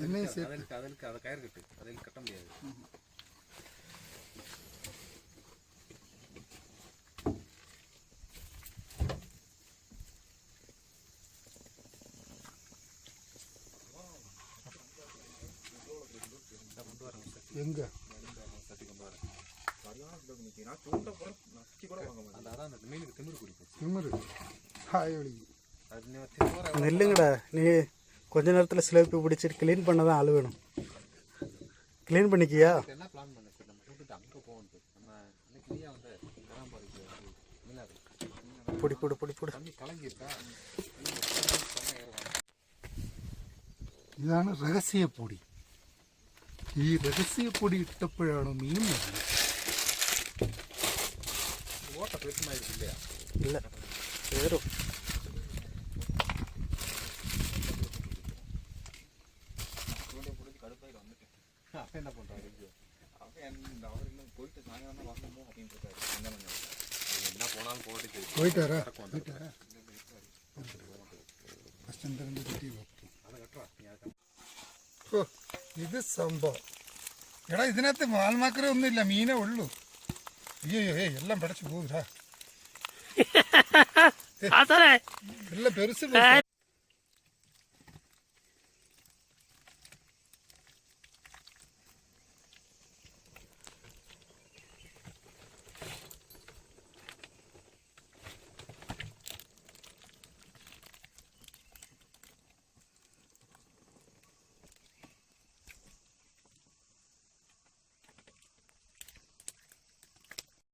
என்னையும் சேர்த்து அதற்கு அதை கயிறு கட்டு அதில் கட்ட முடியாது. எங்க சட்டி கொண்டு வரேன். அதான் அந்த மீனுக்கு திமிரு குடிக்கும். திமிரு நெல்லுங்கடா. நீ கொஞ்ச நேரத்தில் சிலப்பி பிடிச்சிட்டு க்ளீன் பண்ண தான் ஆள் வேணும். க்ளீன் பண்ணிக்கியா? என்ன பிளான் பண்ண சார்? நம்ம கூப்பிட்டு அங்கே போகணும். நம்ம இன்னைக்கு வந்து பொடி பொடி பொடி பொடி தண்ணி கலங்கியிருக்கா. ഇതാണ് രഹസ്യപ്പൊടി. ഈ രഹസ്യപ്പൊടി ഇട്ടപ്പോഴാണ് മീൻ വരുന്നത്. ഓട്ട പെരുമായിരിക്കില്ല. ഇല്ല കയറും. அப்போ என்ன பண்ணுறாரு? அப்போ அவர் இன்னும் போயிட்டு சாயங்காலம் தான் வரணுமோ அப்படின்னு இருக்காரு. என்ன போனாலும் போயிட்டாரா? ഇത് സംഭവം. എടാ ഇതിനകത്ത് വാൽമാക്കര ഒന്നുമില്ല, മീനേ ഉള്ളൂ. അയ്യോ എല്ലാം പടച്ചു പോകൂടാ. എല്ലാം പെരുസ്